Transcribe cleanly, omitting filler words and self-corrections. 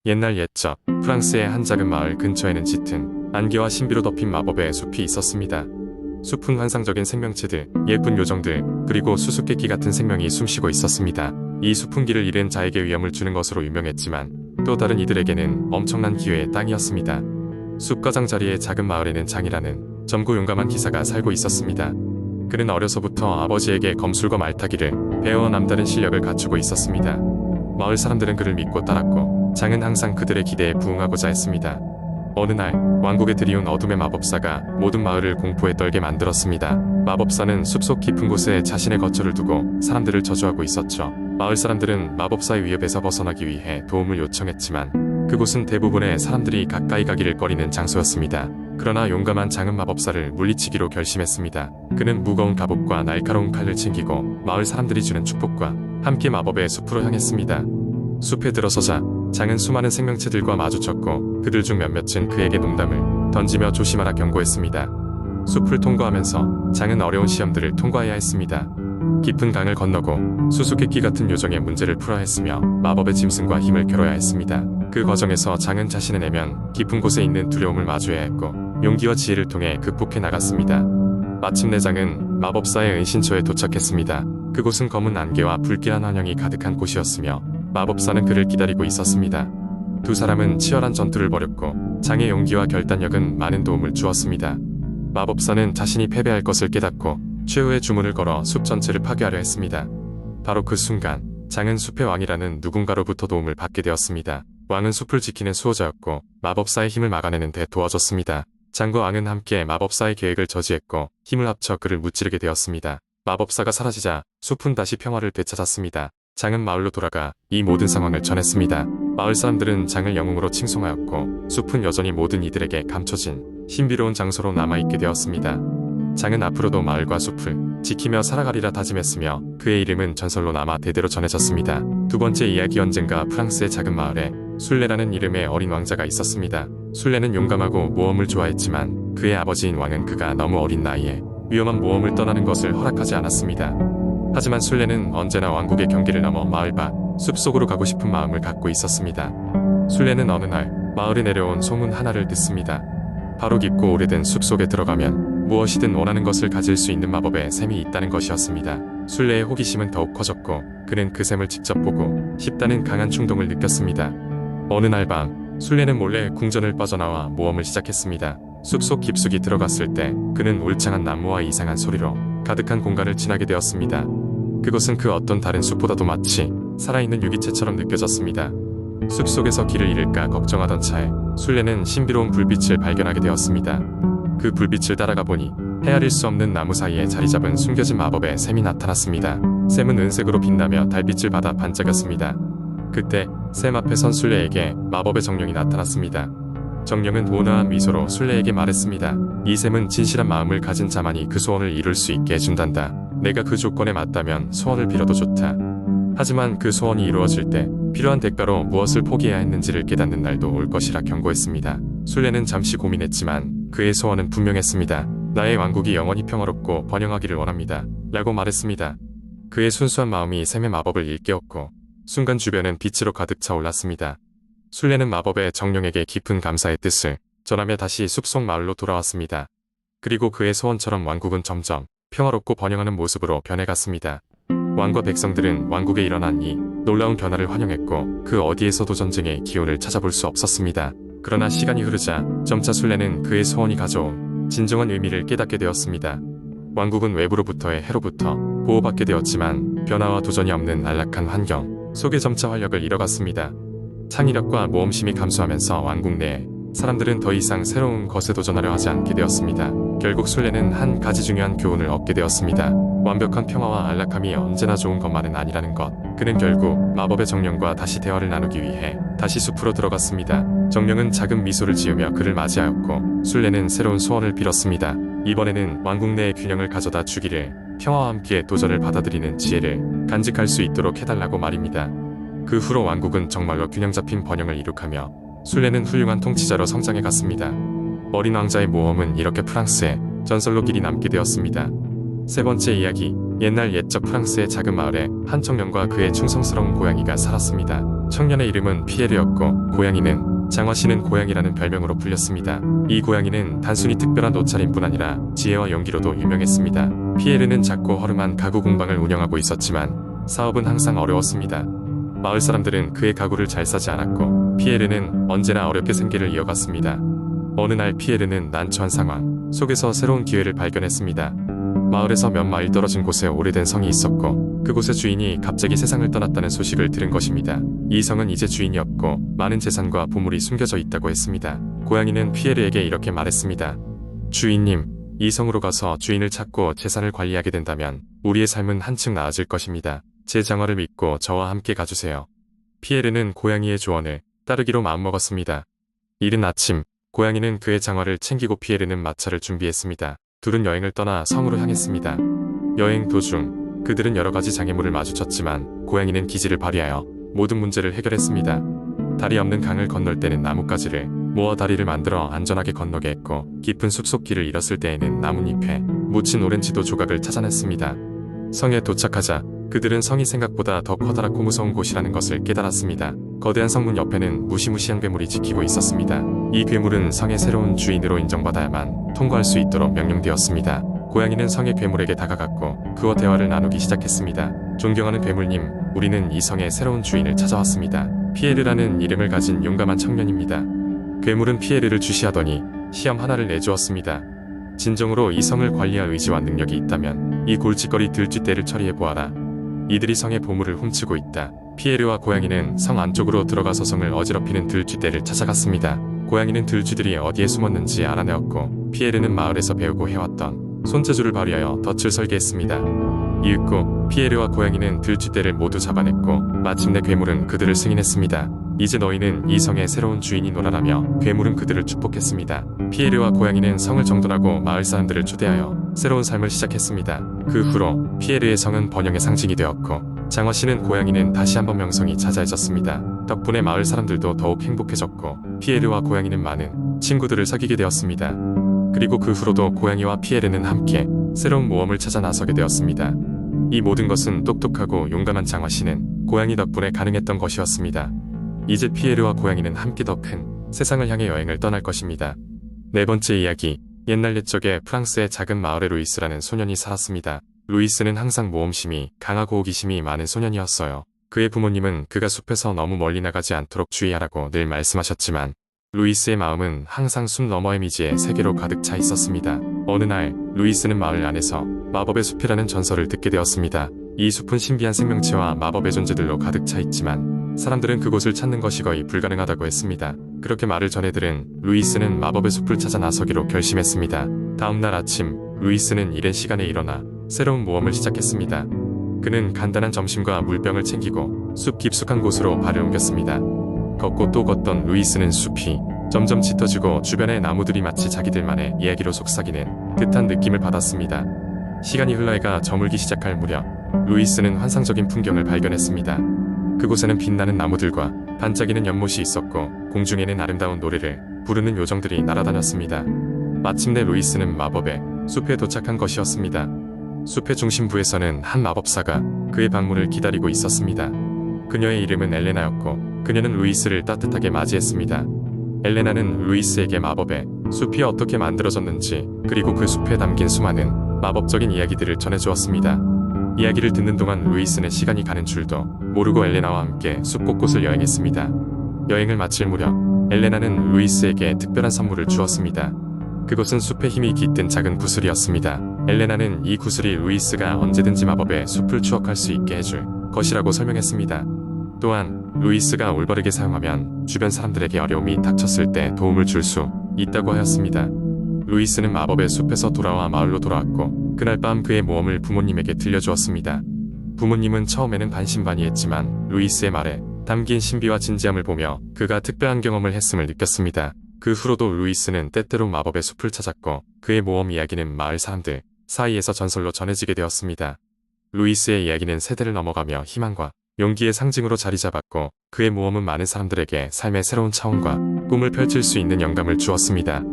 옛날 옛적 프랑스의 한 작은 마을 근처에는 짙은 안개와 신비로 덮인 마법의 숲이 있었습니다. 숲은 환상적인 생명체들, 예쁜 요정들, 그리고 수수께끼 같은 생명이 숨쉬고 있었습니다. 이 숲은 길을 잃은 자에게 위험을 주는 것으로 유명했지만 또 다른 이들에게는 엄청난 기회의 땅이었습니다. 숲 가장자리의 작은 마을에는 장이라는 젊고 용감한 기사가 살고 있었습니다. 그는 어려서부터 아버지에게 검술과 말타기를 배워 남다른 실력을 갖추고 있었습니다. 마을 사람들은 그를 믿고 따랐고 장은 항상 그들의 기대에 부응하고자 했습니다. 어느 날 왕국에 들이온 어둠의 마법사가 모든 마을을 공포에 떨게 만들었습니다. 마법사는 숲속 깊은 곳에 자신의 거처를 두고 사람들을 저주하고 있었죠. 마을 사람들은 마법사의 위협에서 벗어나기 위해 도움을 요청했지만 그곳은 대부분의 사람들이 가까이 가기를 꺼리는 장소였습니다. 그러나 용감한 장은 마법사를 물리치기로 결심했습니다. 그는 무거운 갑옷과 날카로운 칼을 챙기고 마을 사람들이 주는 축복과 함께 마법의 숲으로 향했습니다. 숲에 들어서자 장은 수많은 생명체들과 마주쳤고 그들 중 몇몇은 그에게 농담을 던지며 조심하라 경고했습니다. 숲을 통과하면서 장은 어려운 시험들을 통과해야 했습니다. 깊은 강을 건너고 수수께끼 같은 요정의 문제를 풀어야 했으며 마법의 짐승과 힘을 겨뤄야 했습니다. 그 과정에서 장은 자신의 내면 깊은 곳에 있는 두려움을 마주해야 했고 용기와 지혜를 통해 극복해 나갔습니다. 마침내 장은 마법사의 은신처에 도착했습니다. 그곳은 검은 안개와 불길한 환영이 가득한 곳이었으며 마법사는 그를 기다리고 있었습니다. 두 사람은 치열한 전투를 벌였고 장의 용기와 결단력은 많은 도움을 주었습니다. 마법사는 자신이 패배할 것을 깨닫고 최후의 주문을 걸어 숲 전체를 파괴하려 했습니다. 바로 그 순간 장은 숲의 왕이라는 누군가로부터 도움을 받게 되었습니다. 왕은 숲을 지키는 수호자였고 마법사의 힘을 막아내는 데 도와줬습니다. 장과 왕은 함께 마법사의 계획을 저지했고 힘을 합쳐 그를 무찌르게 되었습니다. 마법사가 사라지자 숲은 다시 평화를 되찾았습니다. 장은 마을로 돌아가 이 모든 상황을 전했습니다. 마을 사람들은 장을 영웅으로 칭송하였고 숲은 여전히 모든 이들에게 감춰진 신비로운 장소로 남아있게 되었습니다. 장은 앞으로도 마을과 숲을 지키며 살아가리라 다짐했으며 그의 이름은 전설로 남아 대대로 전해졌습니다. 두 번째 이야기. 언젠가 프랑스의 작은 마을에 술레라는 이름의 어린 왕자가 있었습니다. 술레는 용감하고 모험을 좋아했지만 그의 아버지인 왕은 그가 너무 어린 나이에 위험한 모험을 떠나는 것을 허락하지 않았습니다. 하지만 술레는 언제나 왕국의 경계를 넘어 마을 밖 숲속으로 가고 싶은 마음을 갖고 있었습니다. 술레는 어느 날 마을에 내려온 소문 하나를 듣습니다. 바로 깊고 오래된 숲속에 들어가면 무엇이든 원하는 것을 가질 수 있는 마법의 샘이 있다는 것이었습니다. 술레의 호기심은 더욱 커졌고 그는 그 샘을 직접 보고 싶다는 강한 충동을 느꼈습니다. 어느 날 밤 술레는 몰래 궁전을 빠져나와 모험을 시작했습니다. 숲속 깊숙이 들어갔을 때 그는 울창한 나무와 이상한 소리로 가득한 공간을 지나게 되었습니다. 그것은 그 어떤 다른 숲보다도 마치 살아있는 유기체처럼 느껴졌습니다. 숲속에서 길을 잃을까 걱정하던 차에 술레는 신비로운 불빛을 발견하게 되었습니다. 그 불빛을 따라가 보니 헤아릴 수 없는 나무 사이에 자리잡은 숨겨진 마법의 샘이 나타났습니다. 샘은 은색으로 빛나며 달빛을 받아 반짝였습니다. 그때 샘 앞에 선 술레에게 마법의 정령이 나타났습니다. 정령은 온화한 미소로 술레에게 말했습니다. 이 샘은 진실한 마음을 가진 자만이 그 소원을 이룰 수 있게 해준단다. 내가 그 조건에 맞다면 소원을 빌어도 좋다. 하지만 그 소원이 이루어질 때 필요한 대가로 무엇을 포기해야 했는지를 깨닫는 날도 올 것이라 경고했습니다. 술레는 잠시 고민했지만 그의 소원은 분명했습니다. 나의 왕국이 영원히 평화롭고 번영하기를 원합니다. 라고 말했습니다. 그의 순수한 마음이 샘의 마법을 일깨웠고 순간 주변은 빛으로 가득 차올랐습니다. 술레는 마법의 정령에게 깊은 감사의 뜻을 전하며 다시 숲속 마을로 돌아왔습니다. 그리고 그의 소원처럼 왕국은 점점 평화롭고 번영하는 모습으로 변해갔습니다. 왕과 백성들은 왕국에 일어난 이 놀라운 변화를 환영했고 그 어디에서도 전쟁의 기운을 찾아볼 수 없었습니다. 그러나 시간이 흐르자 점차 술레는 그의 소원이 가져온 진정한 의미를 깨닫게 되었습니다. 왕국은 외부로부터의 해로부터 보호받게 되었지만 변화와 도전이 없는 안락한 환경 속에 점차 활력을 잃어갔습니다. 창의력과 모험심이 감소하면서 왕국 내에 사람들은 더 이상 새로운 것에 도전하려 하지 않게 되었습니다. 결국 술레는 한 가지 중요한 교훈을 얻게 되었습니다. 완벽한 평화와 안락함이 언제나 좋은 것만은 아니라는 것. 그는 결국 마법의 정령과 다시 대화를 나누기 위해 다시 숲으로 들어갔습니다. 정령은 작은 미소를 지으며 그를 맞이하였고 술레는 새로운 소원을 빌었습니다. 이번에는 왕국 내의 균형을 가져다 주기를, 평화와 함께 도전을 받아들이는 지혜를 간직할 수 있도록 해달라고 말입니다. 그 후로 왕국은 정말로 균형 잡힌 번영을 이룩하며 술레는 훌륭한 통치자로 성장해 갔습니다. 어린 왕자의 모험은 이렇게 프랑스의 전설로 길이 남게 되었습니다. 세 번째 이야기. 옛날 옛적 프랑스의 작은 마을에 한 청년과 그의 충성스러운 고양이가 살았습니다. 청년의 이름은 피에르였고 고양이는 장화시는 고양이라는 별명으로 불렸습니다. 이 고양이는 단순히 특별한 옷차림뿐 아니라 지혜와 용기로도 유명했습니다. 피에르는 작고 허름한 가구 공방을 운영하고 있었지만 사업은 항상 어려웠습니다. 마을 사람들은 그의 가구를 잘 사지 않았고 피에르는 언제나 어렵게 생계를 이어갔습니다. 어느 날 피에르는 난처한 상황 속에서 새로운 기회를 발견했습니다. 마을에서 몇 마일 떨어진 곳에 오래된 성이 있었고 그곳의 주인이 갑자기 세상을 떠났다는 소식을 들은 것입니다. 이 성은 이제 주인이 없고 많은 재산과 보물이 숨겨져 있다고 했습니다. 고양이는 피에르에게 이렇게 말했습니다. 주인님, 이 성으로 가서 주인을 찾고 재산을 관리하게 된다면 우리의 삶은 한층 나아질 것입니다. 제 장화를 믿고 저와 함께 가주세요. 피에르는 고양이의 조언을 따르기로 마음먹었습니다. 이른 아침, 고양이는 그의 장화를 챙기고 피에르는 마차를 준비했습니다. 둘은 여행을 떠나 성으로 향했습니다. 여행 도중 그들은 여러 가지 장애물을 마주쳤지만 고양이는 기지를 발휘하여 모든 문제를 해결했습니다. 다리 없는 강을 건널 때는 나뭇가지를 모아 다리를 만들어 안전하게 건너게 했고 깊은 숲속 길을 잃었을 때에는 나뭇잎에 묻힌 오렌지도 조각을 찾아냈습니다. 성에 도착하자 그들은 성이 생각보다 더 커다랗고 무서운 곳이라는 것을 깨달았습니다. 거대한 성문 옆에는 무시무시한 괴물이 지키고 있었습니다. 이 괴물은 성의 새로운 주인으로 인정받아야만 통과할 수 있도록 명령되었습니다. 고양이는 성의 괴물에게 다가갔고 그와 대화를 나누기 시작했습니다. 존경하는 괴물님, 우리는 이 성의 새로운 주인을 찾아왔습니다. 피에르라는 이름을 가진 용감한 청년입니다. 괴물은 피에르를 주시하더니 시험 하나를 내주었습니다. 진정으로 이 성을 관리할 의지와 능력이 있다면 이 골칫거리 들쥐떼를 처리해보아라. 이들이 성의 보물을 훔치고 있다. 피에르와 고양이는 성 안쪽으로 들어가서 성을 어지럽히는 들쥐떼를 찾아갔습니다. 고양이는 들쥐들이 어디에 숨었는지 알아내었고 피에르는 마을에서 배우고 해왔던 손재주를 발휘하여 덫을 설계했습니다. 이윽고 피에르와 고양이는 들쥐떼를 모두 잡아냈고 마침내 괴물은 그들을 승인했습니다. 이제 너희는 이 성의 새로운 주인이 노라라며 괴물은 그들을 축복했습니다. 피에르와 고양이는 성을 정돈하고 마을 사람들을 초대하여 새로운 삶을 시작했습니다. 그 후로 피에르의 성은 번영의 상징이 되었고 장화시는 고양이는 다시 한번 명성이 자자해졌습니다. 덕분에 마을 사람들도 더욱 행복해졌고 피에르와 고양이는 많은 친구들을 사귀게 되었습니다. 그리고 그 후로도 고양이와 피에르는 함께 새로운 모험을 찾아 나서게 되었습니다. 이 모든 것은 똑똑하고 용감한 장화시는 고양이 덕분에 가능했던 것이었습니다. 이제 피에르와 고양이는 함께 더 큰 세상을 향해 여행을 떠날 것입니다. 네 번째 이야기. 옛날 옛적에 프랑스의 작은 마을에 루이스라는 소년이 살았습니다. 루이스는 항상 모험심이 강하고 호기심이 많은 소년이었어요. 그의 부모님은 그가 숲에서 너무 멀리 나가지 않도록 주의하라고 늘 말씀하셨지만 루이스의 마음은 항상 숲 너머의 미지의 세계로 가득 차 있었습니다. 어느 날 루이스는 마을 안에서 마법의 숲이라는 전설을 듣게 되었습니다. 이 숲은 신비한 생명체와 마법의 존재들로 가득 차 있지만 사람들은 그곳을 찾는 것이 거의 불가능하다고 했습니다. 그렇게 말을 전해 들은 루이스는 마법의 숲을 찾아 나서기로 결심했습니다. 다음날 아침 루이스는 이른 시간에 일어나 새로운 모험을 시작했습니다. 그는 간단한 점심과 물병을 챙기고 숲 깊숙한 곳으로 발을 옮겼습니다. 걷고 또 걷던 루이스는 숲이 점점 짙어지고 주변의 나무들이 마치 자기들만의 이야기로 속삭이는 듯한 느낌을 받았습니다. 시간이 흘러해가 저물기 시작할 무렵 루이스는 환상적인 풍경을 발견했습니다. 그곳에는 빛나는 나무들과 반짝이는 연못이 있었고 공중에는 아름다운 노래를 부르는 요정들이 날아다녔습니다. 마침내 루이스는 마법의 숲에 도착한 것이었습니다. 숲의 중심부에서는 한 마법사가 그의 방문을 기다리고 있었습니다. 그녀의 이름은 엘레나였고 그녀는 루이스를 따뜻하게 맞이했습니다. 엘레나는 루이스에게 마법의 숲이 어떻게 만들어졌는지 그리고 그 숲에 담긴 수많은 마법적인 이야기들을 전해주었습니다. 이야기를 듣는 동안 루이스는 시간이 가는 줄도 모르고 엘레나와 함께 숲 곳곳을 여행했습니다. 여행을 마칠 무렵 엘레나는 루이스에게 특별한 선물을 주었습니다. 그것은 숲의 힘이 깃든 작은 구슬이었습니다. 엘레나는 이 구슬이 루이스가 언제든지 마법의 숲을 추억할 수 있게 해줄 것이라고 설명했습니다. 또한 루이스가 올바르게 사용하면 주변 사람들에게 어려움이 닥쳤을 때 도움을 줄 수 있다고 하였습니다. 루이스는 마법의 숲에서 돌아와 마을로 돌아왔고 그날 밤 그의 모험을 부모님에게 들려주었습니다. 부모님은 처음에는 반신반의했지만 루이스의 말에 담긴 신비와 진지함을 보며 그가 특별한 경험을 했음을 느꼈습니다. 그 후로도 루이스는 때때로 마법의 숲을 찾았고 그의 모험 이야기는 마을 사람들 사이에서 전설로 전해지게 되었습니다. 루이스의 이야기는 세대를 넘어가며 희망과 용기의 상징으로 자리 잡았고 그의 모험은 많은 사람들에게 삶의 새로운 차원과 꿈을 펼칠 수 있는 영감을 주었습니다.